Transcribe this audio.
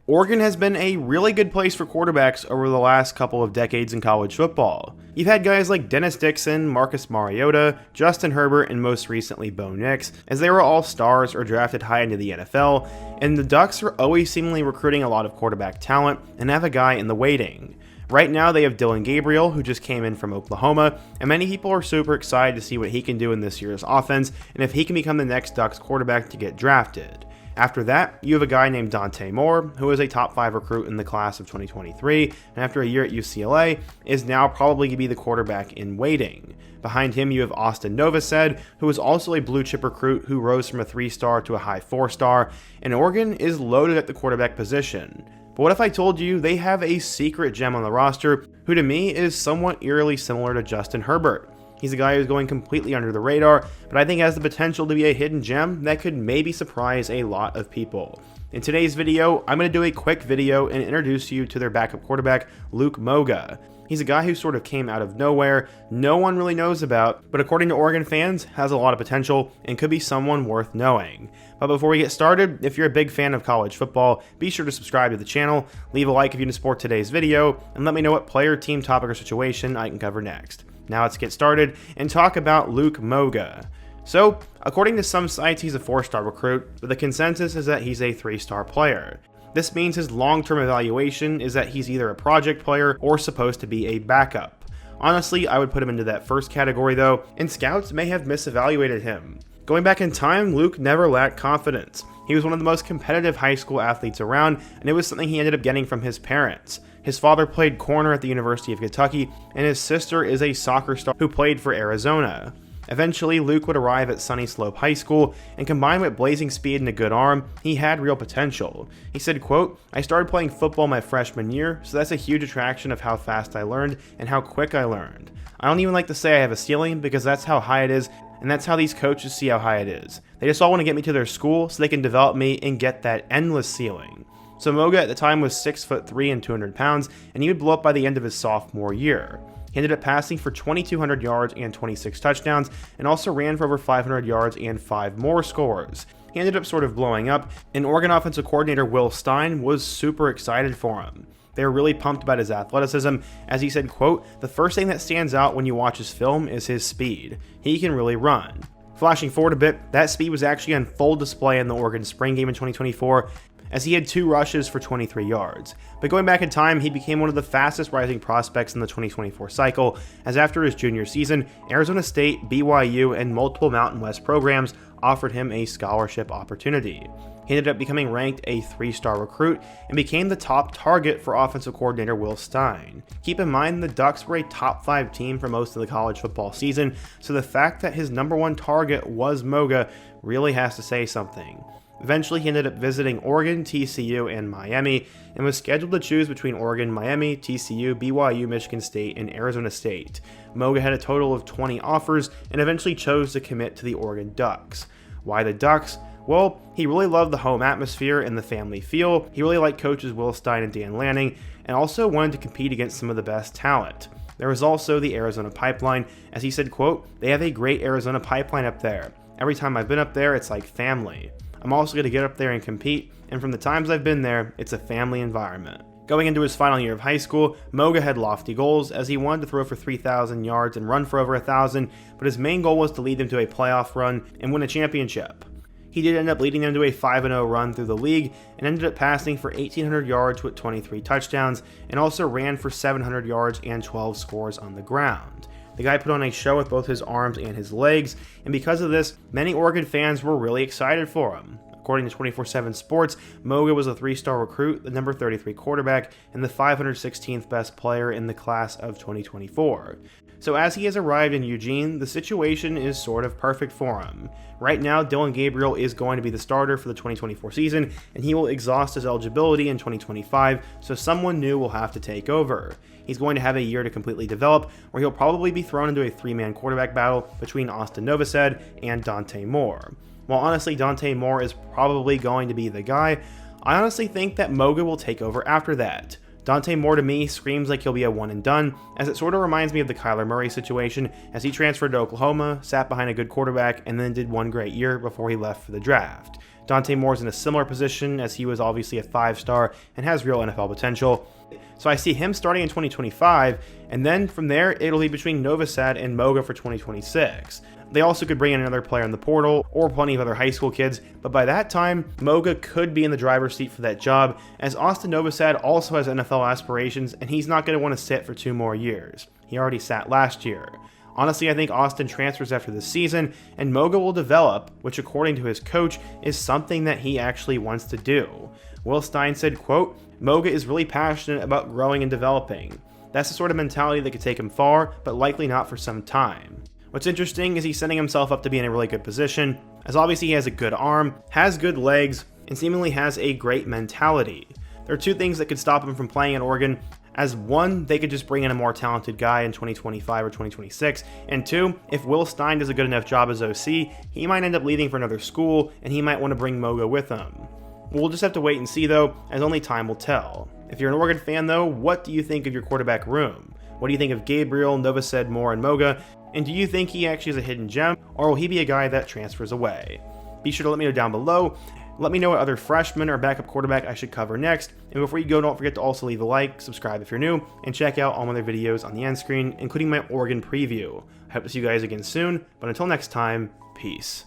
Oregon has been a really good place for quarterbacks over the last couple of decades in college football. You've had guys like Dennis Dixon, Marcus Mariota, Justin Herbert, and most recently Bo Nix, as they were all stars or drafted high into the NFL, and the Ducks are always seemingly recruiting a lot of quarterback talent and have a guy in the waiting. Right now they have Dillon Gabriel, who just came in from Oklahoma, and many people are super excited to see what he can do in this year's offense and if he can become the next Ducks quarterback to get drafted. After that, you have a guy named Dante Moore, who is a top 5 recruit in the class of 2023, and after a year at UCLA, is now probably going to be the quarterback in waiting. Behind him, you have Austin Novosad, who is also a blue chip recruit who rose from a 3-star to a high 4-star, and Oregon is loaded at the quarterback position. But what if I told you they have a secret gem on the roster, who to me is somewhat eerily similar to Justin Herbert? He's a guy who's going completely under the radar, but I think has the potential to be a hidden gem that could maybe surprise a lot of people. In today's video, I'm going to do a quick video and introduce you to their backup quarterback, Luke Moga. He's a guy who sort of came out of nowhere, no one really knows about, but according to Oregon fans, has a lot of potential and could be someone worth knowing. But before we get started, if you're a big fan of college football, be sure to subscribe to the channel, leave a like if you support today's video, and let me know what player, team, topic, or situation I can cover next. Now let's get started and talk about Luke Moga. So, according to some sites, he's a 4-star recruit, but the consensus is that he's a 3-star player. This means his long-term evaluation is that he's either a project player or supposed to be a backup. Honestly, I would put him into that first category though, and scouts may have misevaluated him. Going back in time, Luke never lacked confidence. He was one of the most competitive high school athletes around, and it was something he ended up getting from his parents. His father played corner at the University of Kentucky, and his sister is a soccer star who played for Arizona. Eventually, Luke would arrive at Sunny Slope High School, and combined with blazing speed and a good arm, he had real potential. He said, quote, "I started playing football my freshman year, so that's a huge attraction of how fast I learned and how quick I learned. I don't even like to say I have a ceiling because that's how high it is, and that's how these coaches see how high it is. They just all want to get me to their school so they can develop me and get that endless ceiling." So Moga at the time was 6'3" and 200 pounds, and he would blow up by the end of his sophomore year. He ended up passing for 2,200 yards and 26 touchdowns, and also ran for over 500 yards and 5 more scores. He ended up sort of blowing up, and Oregon offensive coordinator Will Stein was super excited for him. They were really pumped about his athleticism, as he said, quote, "The first thing that stands out when you watch his film is his speed. He can really run." Flashing forward a bit, that speed was actually on full display in the Oregon spring game in 2024, as he had 2 rushes for 23 yards. But going back in time, he became one of the fastest rising prospects in the 2024 cycle, as after his junior season, Arizona State, BYU, and multiple Mountain West programs offered him a scholarship opportunity. He ended up becoming ranked a 3-star recruit and became the top target for offensive coordinator Will Stein. Keep in mind, the Ducks were a top 5 team for most of the college football season, so the fact that his number 1 target was Moga really has to say something. Eventually, he ended up visiting Oregon, TCU, and Miami, and was scheduled to choose between Oregon, Miami, TCU, BYU, Michigan State, and Arizona State. Moga had a total of 20 offers, and eventually chose to commit to the Oregon Ducks. Why the Ducks? Well, he really loved the home atmosphere and the family feel. He really liked coaches Will Stein and Dan Lanning, and also wanted to compete against some of the best talent. There was also the Arizona pipeline, as he said, quote, "They have a great Arizona pipeline up there. Every time I've been up there, it's like family. I'm also going to get up there and compete, and from the times I've been there, it's a family environment." Going into his final year of high school, Moga had lofty goals, as he wanted to throw for 3,000 yards and run for over 1,000, but his main goal was to lead them to a playoff run and win a championship. He did end up leading them to a 5-0 run through the league, and ended up passing for 1,800 yards with 23 touchdowns, and also ran for 700 yards and 12 scores on the ground. The guy put on a show with both his arms and his legs, and because of this, many Oregon fans were really excited for him. According to 24/7 Sports, Moga was a 3-star recruit, the number 33 quarterback, and the 516th best player in the class of 2024. So as he has arrived in Eugene, the situation is sort of perfect for him. Right now, Dillon Gabriel is going to be the starter for the 2024 season, and he will exhaust his eligibility in 2025, so someone new will have to take over. He's going to have a year to completely develop, where he'll probably be thrown into a 3-man quarterback battle between Austin Novosad and Dante Moore. While honestly Dante Moore is probably going to be the guy, I honestly think that Moga will take over after that. Dante Moore to me screams like he'll be a one and done, as it sort of reminds me of the Kyler Murray situation, as he transferred to Oklahoma, sat behind a good quarterback, and then did one great year before he left for the draft. Dante Moore's in a similar position, as he was obviously a 5-star and has real NFL potential. So I see him starting in 2025, and then from there, it'll be between Novosad and Moga for 2026. They also could bring in another player in the portal, or plenty of other high school kids, but by that time, Moga could be in the driver's seat for that job, as Austin Novosad also has NFL aspirations, and he's not going to want to sit for 2 more years. He already sat last year. Honestly, I think Austin transfers after this season, and Moga will develop, which according to his coach, is something that he actually wants to do. Will Stein said, quote, "Moga is really passionate about growing and developing. That's the sort of mentality that could take him far, but likely not for some time." What's interesting is he's setting himself up to be in a really good position, as obviously he has a good arm, has good legs, and seemingly has a great mentality. There are 2 things that could stop him from playing at Oregon, as 1, they could just bring in a more talented guy in 2025 or 2026, and 2, if Will Stein does a good enough job as OC, he might end up leaving for another school, and he might want to bring Moga with him. We'll just have to wait and see though, as only time will tell. If you're an Oregon fan though, what do you think of your quarterback room? What do you think of Gabriel, Novosad, Moore, and Moga? And do you think he actually is a hidden gem, or will he be a guy that transfers away? Be sure to let me know down below. Let me know what other freshman or backup quarterback I should cover next. And before you go, don't forget to also leave a like, subscribe if you're new, and check out all my other videos on the end screen, including my Oregon preview. I hope to see you guys again soon, but until next time, peace.